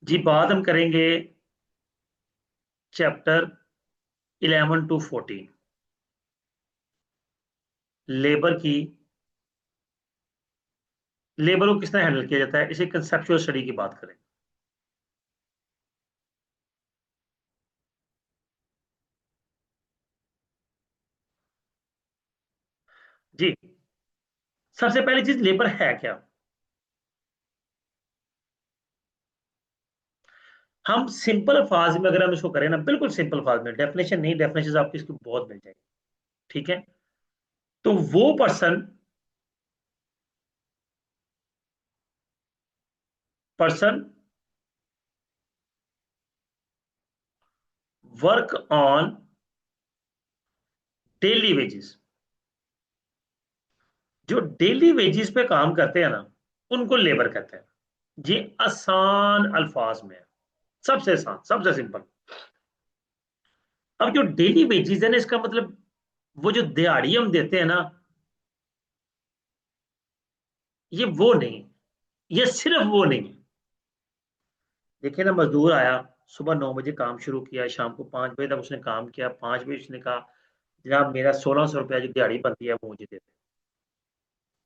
जी, बात हम करेंगे चैप्टर 11 to 14 लेबर की। लेबर को किस तरह हैंडल किया जाता है, इसे कंसेप्चुअल स्टडी की बात करें। जी, सबसे पहली चीज लेबर है क्या। हम सिंपल अल्फाज में अगर हम इसको करें ना, बिल्कुल सिंपल अल्फाज में, डेफिनेशन नहीं, डेफिनेशन आपको इसकी बहुत मिल जाएगी। ठीक है। तो वो person person work on daily wages. जो डेली वेजेस पे काम करते हैं ना, उनको लेबर कहते हैं। ये आसान अल्फाज में है, सबसे आसान, सबसे सिंपल। अब जो डेली वेजेस है ना, इसका मतलब वो जो दिहाड़ी हम देते हैं ना, ये वो नहीं, ये सिर्फ वो नहीं है। देखिए ना, मजदूर आया, सुबह 9 बजे काम शुरू किया, शाम को 5 बजे तक उसने काम किया। 5 बजे उसने कहा, जनाब मेरा 1600 रुपया जो दिहाड़ी बनती है वो मुझे दे दे।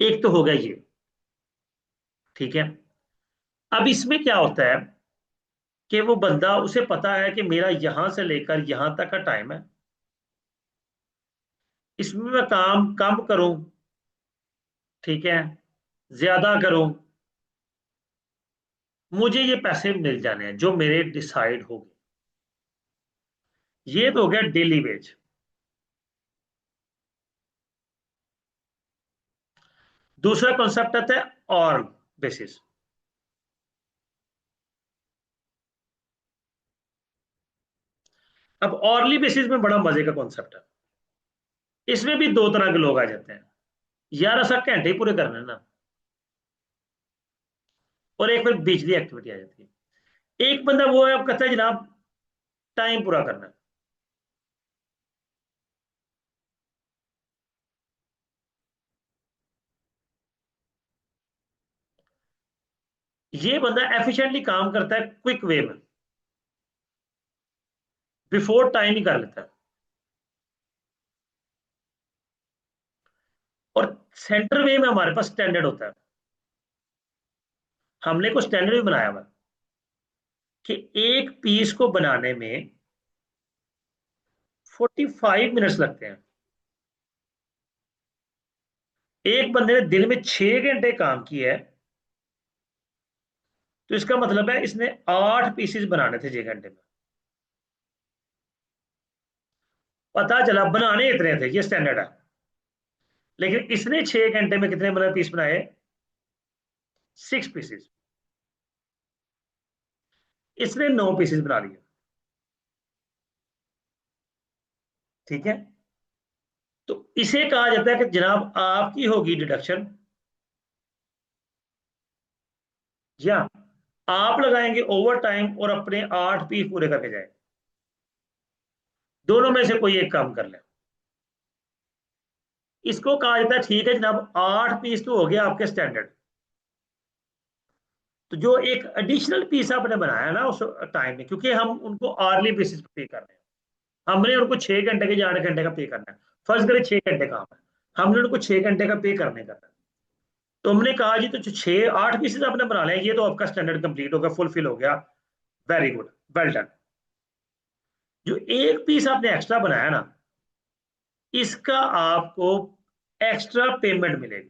एक तो हो गया ये। ठीक है। अब इसमें क्या होता है कि वो बंदा, उसे पता है कि मेरा यहां से लेकर यहां तक का टाइम है, इसमें मैं काम कम करूं, ठीक है, ज्यादा करूं, मुझे ये पैसे मिल जाने हैं जो मेरे डिसाइड हो गए। ये तो हो गया डेली वेज। दूसरा कॉन्सेप्ट आता है और बेसिस। अब ऑरली बेसिस में बड़ा मजे का कॉन्सेप्ट है। इसमें भी दो तरह के लोग आ जाते हैं। यार ऐसा घंटे ही पूरे करने हैं ना, और एक फिर बिजली एक्टिविटी आ जाती है। एक बंदा वो है, अब कहता है जनाब टाइम पूरा करना है। ये बंदा एफिशिएंटली काम करता है, क्विक वे में, बिफोर टाइम ही कर लेता है। और सेंटर वे में हमारे पास स्टैंडर्ड होता है। हमने कुछ स्टैंडर्ड भी बनाया हुआ है कि एक पीस को बनाने में 45 मिनट्स लगते हैं। एक बंदे ने दिन में 6 घंटे काम किया है, तो इसका मतलब है इसने 8 पीसेस बनाने थे 6 घंटे में। पता चला बनाने इतने थे, ये स्टैंडर्ड है। लेकिन इसने 6 घंटे में कितने मतलब पीस बनाए? 6 पीसेस। इसने 9 पीसेस बना लिए। ठीक है। तो इसे कहा जाता है कि जनाब आपकी होगी डिडक्शन, या आप लगाएंगे ओवर टाइम और अपने 8 पीस पूरे करके जाए। दोनों में से कोई एक काम कर ले। इसको कहा जाता है ठीक है जनाब, 8 पीस तो हो गया आपके स्टैंडर्ड। तो जो एक एडिशनल पीस आपने बनाया ना उस टाइम में, क्योंकि हम उनको आर्ली बेसिस पे पे कर रहे हैं, हमने उनको 6 घंटे के या 8 घंटे का पे करना है। फर्ज करें 6 घंटे काम है, हमने उनको 6 घंटे का पे करने का है। तो हमने कहा जी, तो जो 6 8 पीसेज आपने बना लिया, ये तो आपका स्टैंडर्ड कंप्लीट हो गया, फुलफिल हो गया। Very good, well done. जो एक पीस आपने एक्स्ट्रा बनाया ना, इसका आपको एक्स्ट्रा पेमेंट मिलेगी।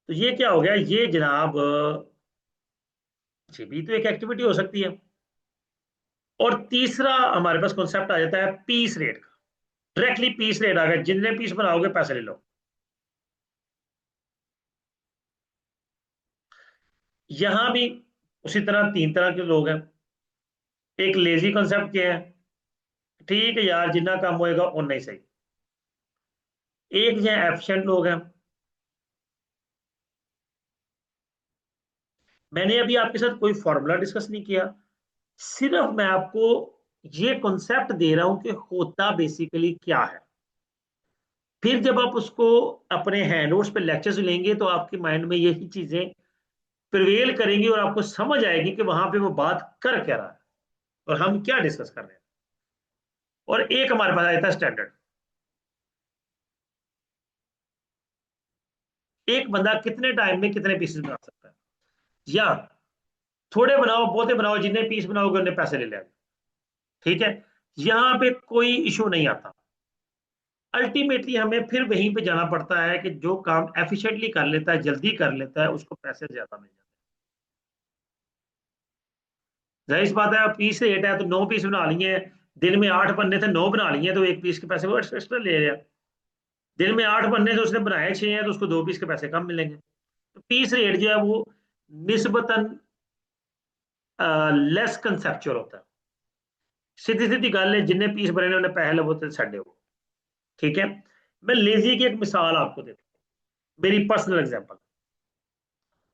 तो ये क्या हो गया, ये जनाब ये भी तो एक एक्टिविटी हो सकती है। और तीसरा हमारे पास कॉन्सेप्ट आ जाता है पीस रेट का। डायरेक्टली पीस रेट आ गया, जितने पीस बनाओगे पैसे ले लो। यहां भी उसी तरह 3 तरह के लोग हैं। एक लेजी कॉन्सेप्ट के हैं, ठीक है यार जितना कम होएगा उतना ही सही। एक जो एफिशिएंट लोग हैं। मैंने अभी आपके साथ कोई फॉर्मूला डिस्कस नहीं किया, सिर्फ मैं आपको ये कॉन्सेप्ट दे रहा हूं कि होता बेसिकली क्या है। फिर जब आप उसको अपने हैंड नोट्स पे लेक्चर्स लेंगे तो आपके माइंड में यही चीजें प्रिवेल करेंगी और आपको समझ आएगी कि वहां पे वो बात कर क्या रहा है और हम क्या डिस्कस कर रहे हैं। और एक हमारे पास आया था स्टैंडर्ड। एक बंदा कितने टाइम में कितने पीसेस बना सकता है, या थोड़े बनाओ बहुते बनाओ, जितने पीस बनाओगे उतने पैसे ले लेंगे। ठीक है, यहां पे कोई इशू नहीं आता। अल्टीमेटली हमें फिर वहीं पे जाना पड़ता है कि जो काम एफिशिएंटली कर लेता है, जल्दी कर लेता है, उसको पैसे ज्यादा मिल जाते हैं। जाहिर सी बात है, पीस रेट है तो 9 पीस बना लिए, दिन में 8 बनने थे 9 बना लिए, तो 1 पीस के पैसे वो एक्स्ट्रा ले रहा। दिन में 8 बनने थे, उसने बनाए 6 हैं, तो उसको 2 पीस के पैसे कम मिलेंगे। तो पीस रेट जो है वो निस्बतन लेस कंसेप्चुअल होता है। सीधी सीधी गल है, जिन्ने पीस बने ने उन्हें पैसे लवो तो छड्डे हो। ठीक है, मैं लेजी की एक मिसाल आपको देता हूँ, मेरी पर्सनल एग्जांपल।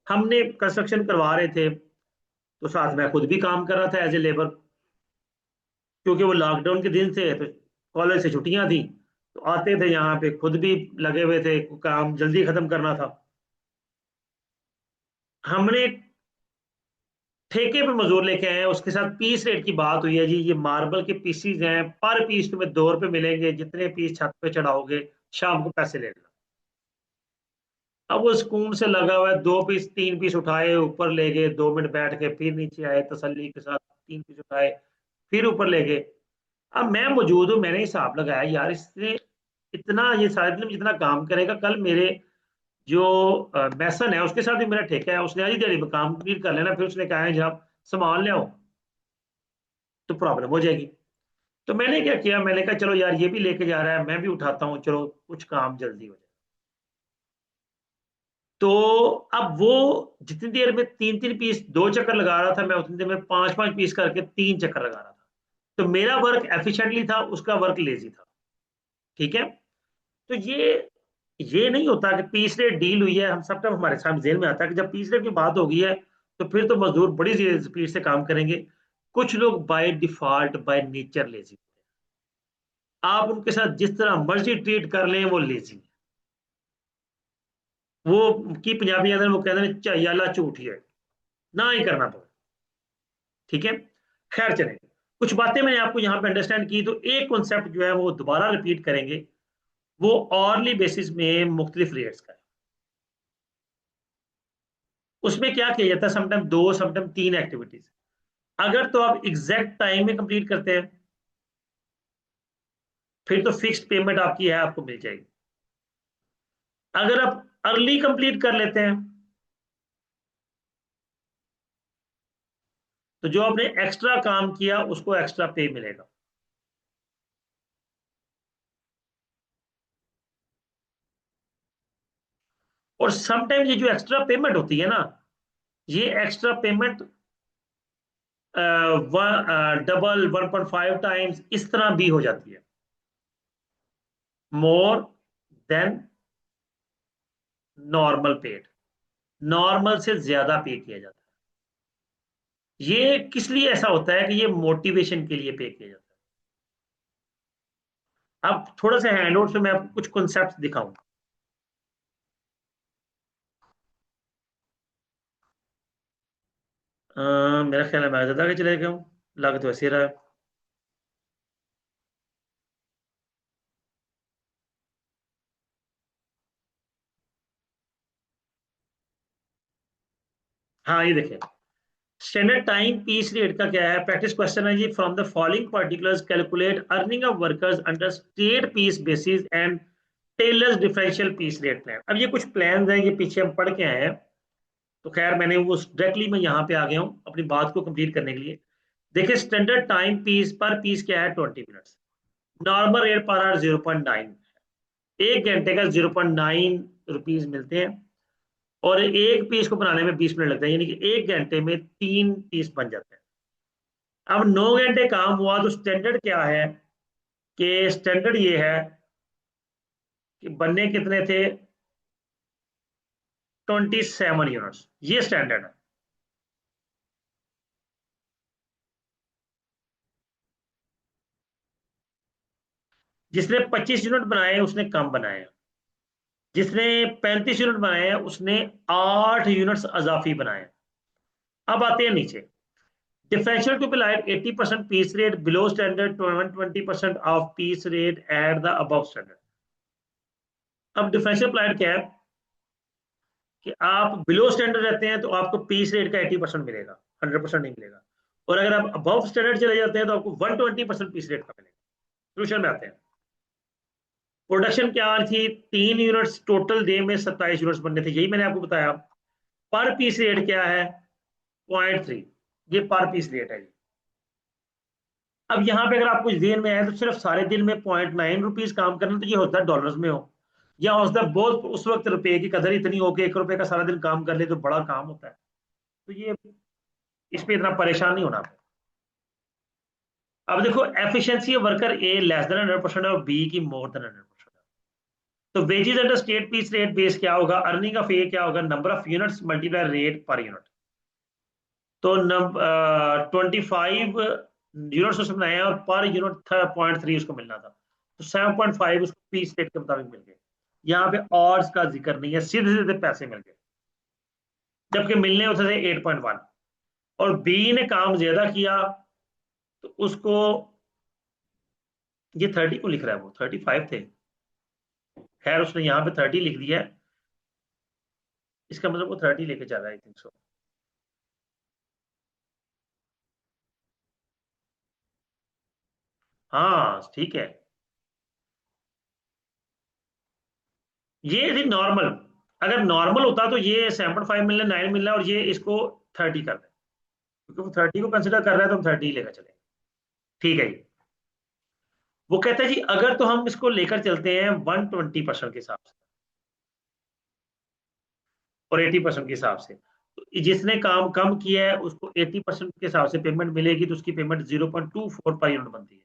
हमने कंस्ट्रक्शन करवा रहे थे, तो साथ में खुद भी काम कर रहा था एज ए लेबर, क्योंकि वो लॉकडाउन के दिन थे, तो कॉलेज से छुट्टियां थी, तो आते थे यहाँ पे, खुद भी लगे हुए थे, काम जल्दी खत्म करना था। हमने ठेके पे मजदूर लेके आए हैं, उसके साथ पीस रेट की बात हुई है जी, ये मार्बल के पीसीज हैं, पर पीस तुम्हें 2 रुपए मिलेंगे, जितने पीस छत पे चढ़ाओगे शाम को पैसे ले लेना। अब वो सुकून से लगा हुआ है, 2 पीस 3 पीस उठाए, ऊपर ले गए, 2 मिनट बैठ के फिर नीचे आए, तसल्ली के साथ 3 पीस उठाए, फिर ऊपर ले गए। अब मैं मौजूद हूँ, मैंने हिसाब लगाया यार, इसने इतना, ये सारे दिन में जितना काम करेगा, कल मेरे जो मैसन है उसके साथ भी मेरा ठेका है, उसने आधी दिहाड़ी में काम कंप्लीट कर लेना, फिर उसने कहा है जनाब सामान ले आओ, तो प्रॉब्लम हो जाएगी। तो मैंने क्या किया, मैंने कहा चलो यार ये भी लेके जा रहा है, मैं भी उठाता हूँ, चलो कुछ काम जल्दी हो जाए। तो अब वो जितनी देर में 3 3 पीस 2 चक्कर लगा रहा था, मैं उतनी देर में 5 5 पीस करके 3 चक्कर लगा रहा था। तो मेरा वर्क एफिशिएंटली था, उसका वर्क लेजी था। ठीक है, तो ये नहीं होता कि पीस रेट डील हुई है, हम सब टाइम हमारे सामने जेल में आता है कि जब पीस रेट की बात होगी है, तो फिर तो मजदूर बड़ी स्पीड से काम करेंगे। कुछ लोग by default by nature lazy, आप उनके साथ जिस तरह मर्जी ट्रीट कर लें वो लेजी। वो की पंजाबी अंदर वो कहते हैं चाहिए झूठ ही है, ना ही करना तो। ठीक है, खैर चले, कुछ बातें मैंने आपको यहाँ पे अंडरस्टैंड की, तो एक कॉन्सेप्ट जो है वो दोबारा रिपीट करेंगे। वो ऑरली बेसिस में मुख्तलिफ रेट्स का है। उसमें क्या किया जाता है, समटाइम 2 समटाइम 3 एक्टिविटीज। अगर तो आप एग्जैक्ट टाइम में कंप्लीट करते हैं, फिर तो फिक्स्ड पेमेंट आपकी है, आपको मिल जाएगी। अगर आप अर्ली कंप्लीट कर लेते हैं, तो जो आपने एक्स्ट्रा काम किया उसको एक्स्ट्रा पे मिलेगा। और समटाइम्स ये जो एक्स्ट्रा पेमेंट होती है ना, ये एक्स्ट्रा पेमेंट डबल 1.5 टाइम्स इस तरह भी हो जाती है, more than normal paid. Normal से ज्यादा पे किया जाता है। ये किस लिए ऐसा होता है कि ये मोटिवेशन के लिए पे किया जाता है। अब थोड़ा सा हैंडआउट से मैं आपको कुछ कॉन्सेप्ट दिखाऊंगा। मेरा ख्याल है मैं ज्यादा आगे चले गया हूँ, लग तो ऐसे ही रहा है। हाँ ये देखिए, स्टैंडर्ड टाइम पीस रेट का क्या है, प्रैक्टिस क्वेश्चन है जी, from the following particulars calculate earning of workers under state piece basis and Taylor's differential piece rate plan. अब ये कुछ प्लान हैं, ये पीछे हम पढ़ के आए हैं, तो खैर मैंने वो डायरेक्टली मैं यहाँ पे आ गया हूँ अपनी बात को कंप्लीट करने के लिए। देखिए, स्टैंडर्ड टाइम पीस पर पीस क्या है, 20 minutes. Normal rate per hour 0.9, 1 घंटे का 0.9 रुपीज मिलते हैं। और एक पीस को बनाने में 20 मिनट लगता है, यानी कि 1 घंटे में 3 पीस बन जाते हैं। अब 9 घंटे काम हुआ, तो स्टैंडर्ड क्या है, कि स्टैंडर्ड ये है कि बनने कितने थे, 27 यूनिट्स, ये स्टैंडर्ड है। जिसने 25 यूनिट बनाए उसने कम बनाए हैं। जिसने 35 यूनिट बनाए हैं उसने 8 यूनिट्स अजाफी बनाए हैं। अब आते हैं नीचे, differential to be light 80% piece rate below standard, 120% of piece rate at the above standard. अब डिफरेंशियल अप्लाइड क्या है कि आप बिलो स्टैंडर्ड रहते हैं तो आपको पीस रेट का 80% मिलेगा, 100% नहीं मिलेगा। और अगर आप अबव स्टैंडर्ड चले जाते हैं तो आपको 120% पीस रेट का मिलेगा। सोल्यूशन में आते हैं। प्रोडक्शन क्या थी, 3 यूनिट्स टोटल डे में 27 यूनिट्स बनने थे, यही मैंने आपको बताया। पर पीस रेट क्या है, 0.3, ये पर पीस रेट है। अब यहाँ पे अगर आपको जेन में है तो सिर्फ सारे दिन में 0.9 रुपीज काम करना, तो ये होता है डॉलर्स में हो, या होता है बहुत उस वक्त रुपए की कदर इतनी हो कि 1 रुपए का सारा दिन काम कर ले तो बड़ा काम होता है। तो ये इस पे इतना परेशान नहीं होना। अब देखो, efficiency worker A less than 100% और बी की मोर देन 100%। तो wages under state piece rate base क्या होगा, अर्निंग ऑफ ए क्या होगा, number of units multiply rate per unit. तो 25 यूनिट्स उसने बनाए और पर यूनिट 0.3 उसको मिलना था, तो 7.5 उसको पीस रेट के मुताबिक मिल गए। यहाँ पे और का जिक्र नहीं है, सीधे सीधे पैसे मिल गए, जबकि मिलने होते थे 8.1। और बी ने काम ज्यादा किया तो उसको, ये 30 को लिख रहा है, वो 35 थे, खैर उसने यहाँ पे 30 लिख दिया है, इसका मतलब वो 30 लेके जा रहा है, आई थिंक सो। हाँ ठीक है, ये थी नॉर्मल। अगर नॉर्मल होता तो ये 7.5 मिलना, 9 मिलना, और ये इसको 30 कर दे, क्योंकि वो 30 को कंसिडर कर रहा है तो हम 30 लेकर चलेंगे। ठीक है जी। वो कहता है जी अगर तो हम इसको लेकर चलते हैं 120% के हिसाब से और 80% के हिसाब से, तो जिसने काम कम किया है उसको 80% के हिसाब से पेमेंट मिलेगी, तो उसकी पेमेंट 0.24 पर यूनिट बनती है।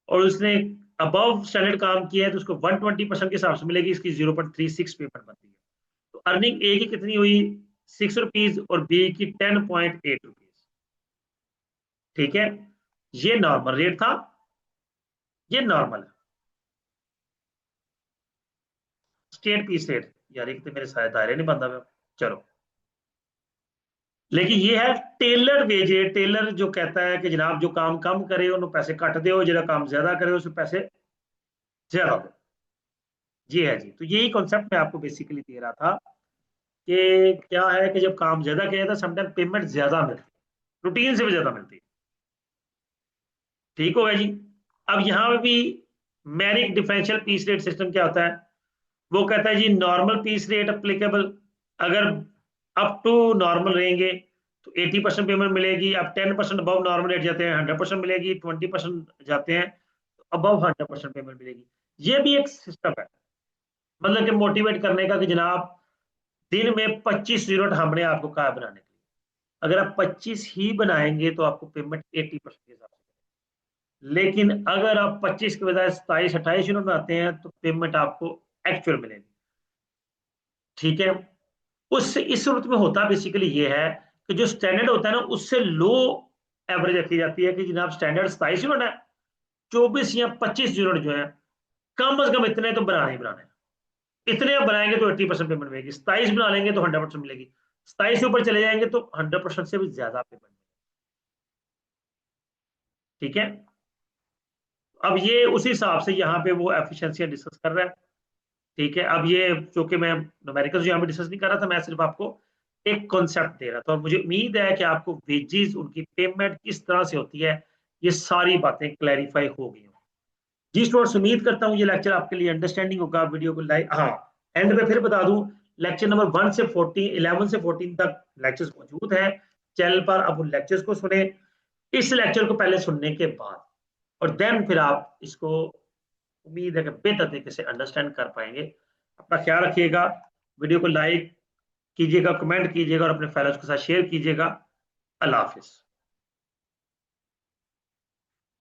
और उसने अबव स्टैंडर्ड काम किया है तो उसको 120% के हिसाब से मिलेगी, इसकी 0.36 पेमेंट बनती है। तो अर्निंग ए की कितनी हुई, 6 रुपीज, और बी की 10.8 रुपीज। ठीक है, ये नॉर्मल रेट था, ये नॉर्मल है। स्टेट पीस रेट, यार एक तो मेरे सारे दायरे नहीं बनता मैं, चलो। लेकिन ये है टेलर वेजे, टेलर जो कहता है कि जनाब जो काम कम करे उन्होंने पैसे कट दो, जो काम ज्यादा करे उसमें पैसे ज्यादा दो। ये है जी, तो यही कॉन्सेप्ट मैं आपको बेसिकली दे रहा था कि क्या है कि जब काम ज्यादा किया जाता है समटाइम पेमेंट ज्यादा मिलती है, रूटीन से भी ज्यादा मिलती है। ठीक होगा जी। अब यहाँ पे भी Merrick differential piece rate system क्या होता है, वो कहता है जी नॉर्मल पीस रेट अप्लीकेबल, अगर अप टू नॉर्मल रहेंगे तो 80% पेमेंट मिलेगी, अब 10% अबव नॉर्मल रेट जाते हैं 100% मिलेगी, 20% जाते हैं तो अबव 100% पेमेंट मिलेगी। ये भी एक सिस्टम है, मतलब कि मोटिवेट करने का कि जनाब दिन में 25 यूनिट हमने आपको कहा बनाने के लिए, अगर आप 25 ही बनाएंगे तो आपको पेमेंट 80% के हिसाब से, लेकिन अगर आप 25 के बजाय 27-28 यूनिट बनाते हैं तो पेमेंट आपको एक्चुअल मिलेगी। ठीक है, उससे इस सूरत में होता बेसिकली ये है कि जो स्टैंडर्ड होता है ना उससे लो एवरेज रखी जाती है कि जनाब स्टैंडर्ड 27 यूनिट है, 24 या 25 यूनिट जो है कम से कम इतने तो बनाने ही बनाने हैं। इतने आप बनाएंगे तो 80% पेमेंट मिलेगी, 27 बना लेंगे तो 100% मिलेगी, 27 से ऊपर चले जाएंगे तो 100% से भी ज्यादा पेमेंट मिलेगी। ठीक है, अब ये उसी हिसाब से यहाँ पे वो एफिशिएंसी डिस्कस कर रहा है। ठीक है, अब ये चूंकि मैं न्यूमेरिकल्स यहाँ पे डिस्कस नहीं कर रहा था, मैं सिर्फ आपको एक कॉन्सेप्ट दे रहा था, और मुझे उम्मीद है कि आपको वेजेस उनकी पेमेंट किस तरह से होती है ये सारी बातें क्लैरिफाई हो गई हों। जी स्टूडेंट्स, उम्मीद करता हूँ ये लेक्चर आपके लिए अंडरस्टैंडिंग होगा। वीडियो को लाइक, हाँ एंड में फिर बता दूं, लेक्चर नंबर 1 से 14, 11 से 14 तक लेक्चर्स मौजूद हैं चैनल पर, आप उन लेक्चर्स को सुने, इस लेक्चर को पहले सुनने के बाद, और देन फिर आप इसको उम्मीद है कि बेहतर तरीके से अंडरस्टैंड कर पाएंगे। अपना ख्याल रखिएगा, वीडियो को लाइक कीजिएगा, कमेंट कीजिएगा और अपने फ्रेंड्स के साथ शेयर कीजिएगा। अल्लाह हाफिज।